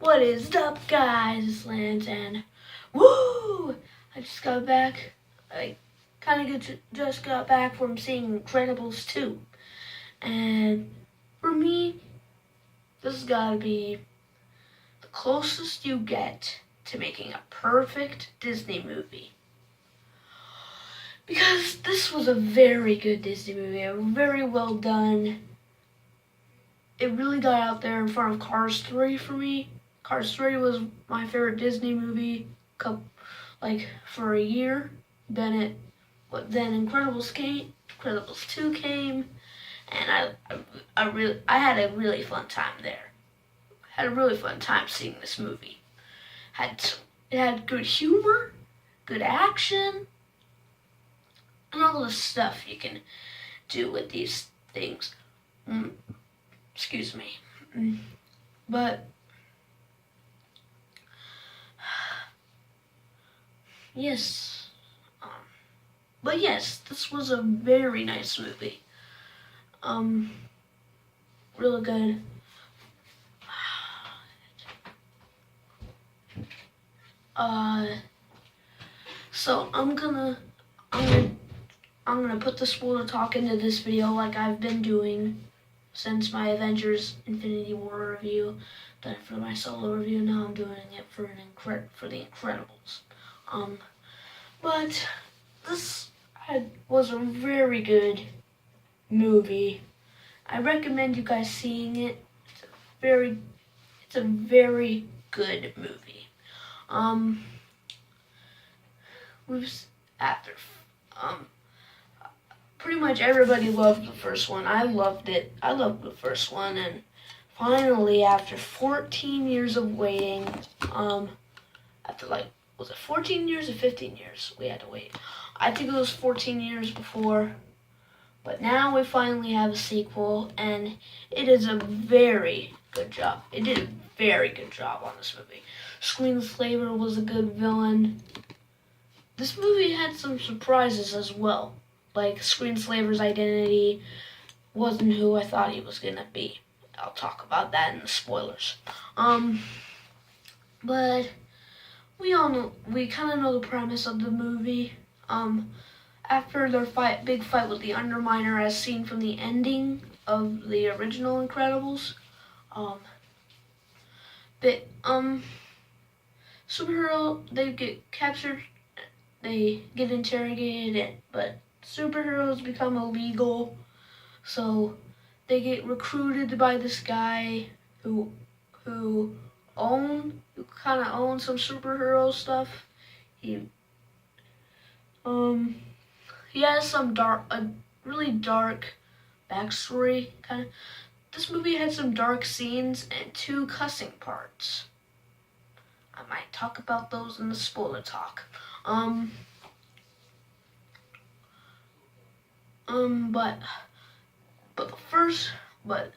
What is up, guys? It's Lance, and woo! I just got back. I just got back from seeing Incredibles 2. And for me, this has got to be the closest you get to making a perfect Disney movie. Because this was a very good Disney movie, very well done. It really got out there in front of Cars 3 for me. Cars 3 was my favorite Disney movie for a year. Then Incredibles 2 came, and I had a really fun time there. Had a really fun time seeing this movie. It had good humor, good action, and all the stuff you can do with these things. Excuse me. But yes. But yes, this was a very nice movie. Really good. So I'm gonna put the spoiler talk into this video like I've been doing since my Avengers Infinity War review. Done it for my solo review. Now I'm doing it for the Incredibles. But this was a very good movie. I recommend you guys seeing it. It's a very good movie. Pretty much everybody loved the first one. I loved it. I loved the first one, and finally, after 14 years of waiting, was it 14 years or 15 years we had to wait? I think it was 14 years before, but now we finally have a sequel, and it is a very good job. It did a very good job on this movie. Screenslaver was a good villain. This movie had some surprises as well. Like, Screenslaver's identity wasn't who I thought he was gonna be. I'll talk about that in the spoilers. But we kind of know the premise of the movie. After their big fight with the Underminer, as seen from the ending of the original Incredibles, superhero, they get captured, they get interrogated, but superheroes become illegal, so they get recruited by this guy who kind of owns some superhero stuff. He has a really dark backstory. This movie had some dark scenes and 2 cussing parts. I might talk about those in the spoiler talk. But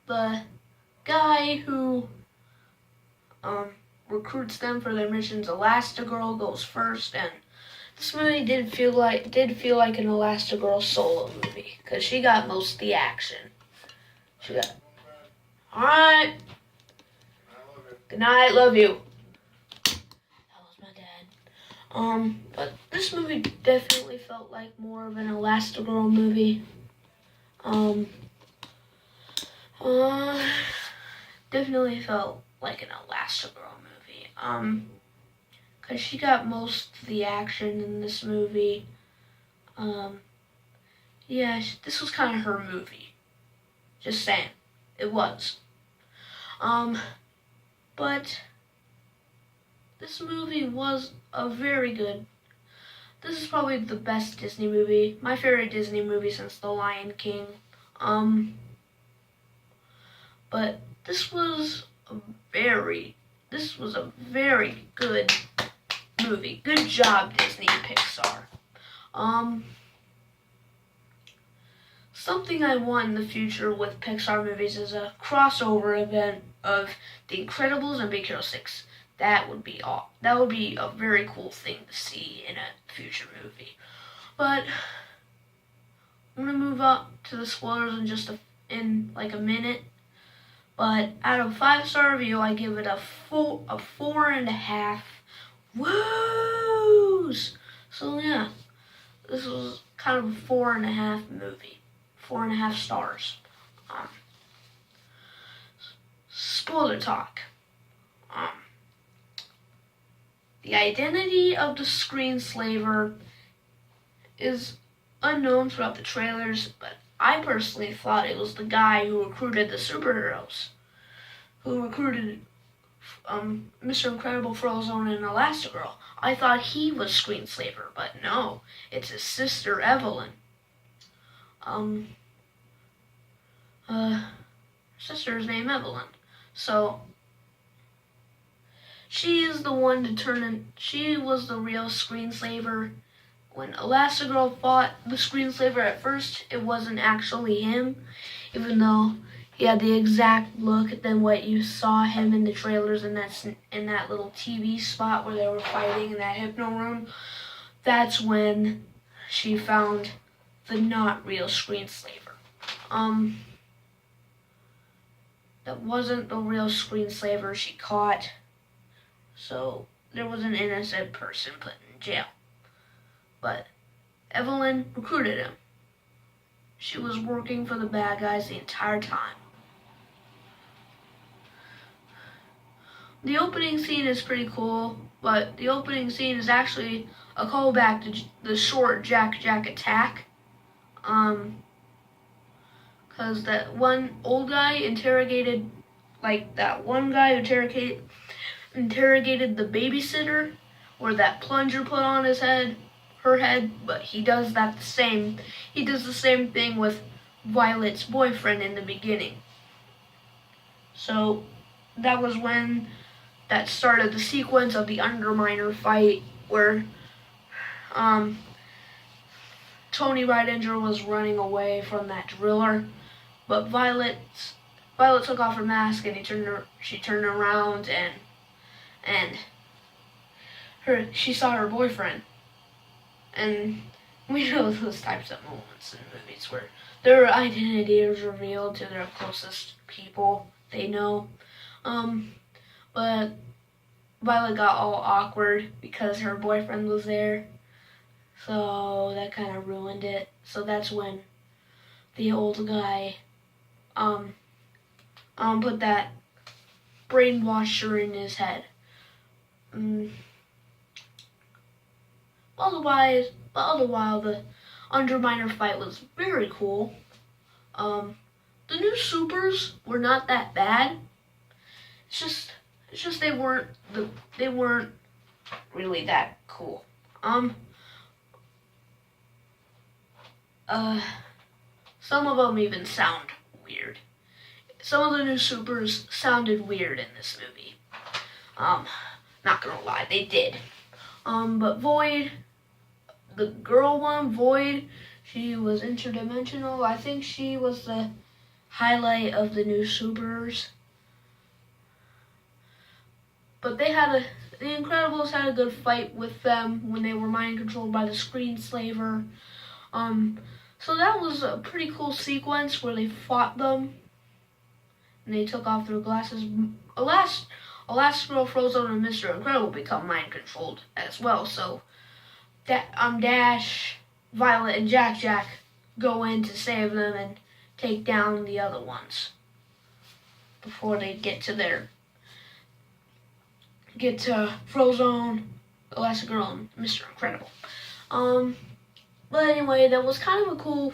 the guy who recruits them for their missions, Elastigirl, goes first, and this movie did feel like an Elastigirl solo movie because she got most of the action. All right. Good night, love you. That was my dad. But this movie definitely felt like more of an Elastigirl movie. Definitely felt like an Elastigirl movie. Cause she got most of the action in this movie. Yeah, this was kind of her movie. Just saying, it was. But this movie was a very good. This is probably the best Disney movie. My favorite Disney movie since The Lion King. But this was a very good movie. Good job, Disney and Pixar. Something I want in the future with Pixar movies is a crossover event of The Incredibles and Big Hero 6. That would be a very cool thing to see in a future movie. But I'm gonna move up to the spoilers in a minute. But out of 5-star review, I give it a 4.5. Woos! So yeah, this was kind of a 4.5 movie. 4.5 stars. Spoiler talk. The identity of the screenslaver is unknown throughout the trailers, but I personally thought it was the guy who recruited the superheroes, who recruited Mr. Incredible, Frozone, and Elastigirl. I thought he was Screenslaver, but no, it's his sister Evelyn. Her sister's name Evelyn. So she is the one to turn in. She was the real Screenslaver. When Elastigirl fought the Screenslaver at first, it wasn't actually him, even though he had the exact look than what you saw him in the trailers in that little TV spot where they were fighting in that hypno room. That's when she found the not real Screenslaver. That wasn't the real Screenslaver she caught. So there was an innocent person put in jail. But Evelyn recruited him. She was working for the bad guys the entire time. The opening scene is pretty cool, but the opening scene is actually a callback to the short Jack Attack. Cause that one old guy interrogated, that one guy who interrogated the babysitter, where that plunger put on her head, but he does the same thing with Violet's boyfriend in the beginning. So that was when that started the sequence of the Underminer fight, where Tony Ridinger was running away from that driller, but Violet took off her mask and she turned around and she saw her boyfriend. And we know those types of moments in movies where their identity is revealed to their closest people they know. But Violet got all awkward because her boyfriend was there. So that kind of ruined it. So that's when the old guy put that brainwasher in his head. All the while, the Underminer fight was very cool. The new supers were not that bad. It's just they weren't really that cool. Some of them even sound weird. Some of the new supers sounded weird in this movie. Not gonna lie, they did. But Void, the girl one, Void, she was interdimensional. I think she was the highlight of the new supers. But the Incredibles had a good fight with them when they were mind controlled by the Screenslaver. So that was a pretty cool sequence where they fought them and they took off their glasses. Elastigirl, Frozone, and Mr. Incredible become mind controlled as well. So Dash, Violet, and Jack go in to save them and take down the other ones before they get to Frozone, Elastigirl, and Mr. Incredible. But anyway, that was kind of a cool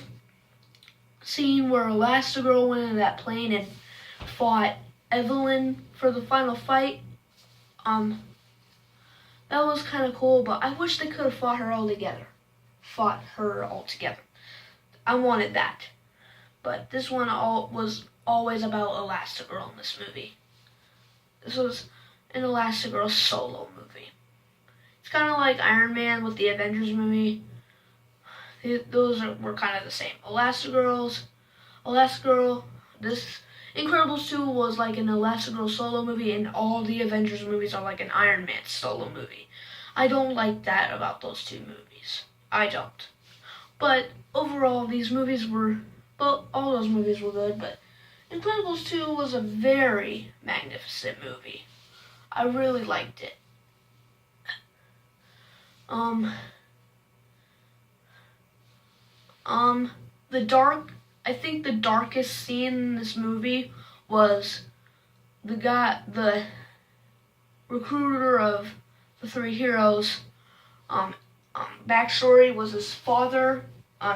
scene where Elastigirl went into that plane and fought Evelyn for the final fight. That was kind of cool, but I wish they could have fought her all together. I wanted that. But this one was always about Elastigirl in this movie. This was an Elastigirl solo movie. It's kind of like Iron Man with the Avengers movie. Those were kind of the same. Elastigirl, this Incredibles 2 was like an Elastigirl solo movie, and all the Avengers movies are like an Iron Man solo movie. I don't like that about those two movies. I don't. But overall, all those movies were good, but Incredibles 2 was a very magnificent movie. I really liked it. I think the darkest scene in this movie was the recruiter of the three heroes. Backstory was his father.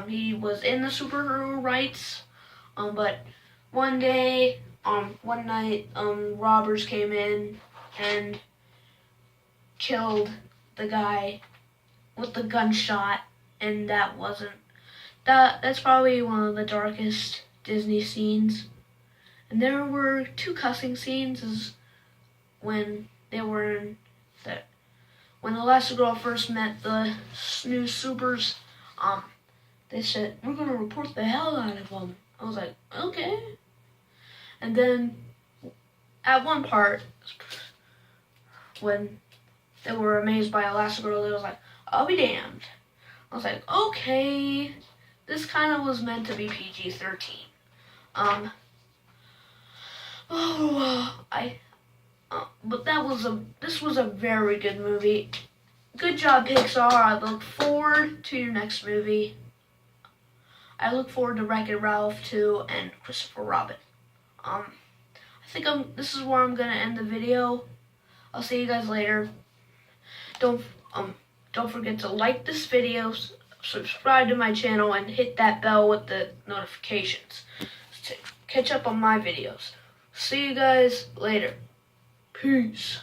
He was in the superhero rights, but one night, robbers came in and killed the guy with the gunshot, and that's probably one of the darkest Disney scenes. And there were two cussing scenes, is when they were in when Elastigirl first met the new supers. They said, "We're gonna report the hell out of them." I was like, okay. And then at one part, when they were amazed by Elastigirl, they was like, "I'll be damned." I was like, okay, this kind of was meant to be PG-13. But this was a very good movie. Good job, Pixar. I look forward to your next movie. I look forward to Wreck-It Ralph 2 and Christopher Robin. I think this is where I'm gonna end the video. I'll see you guys later. Don't forget to like this video, subscribe to my channel, and hit that bell with the notifications to catch up on my videos. See you guys later. Peace.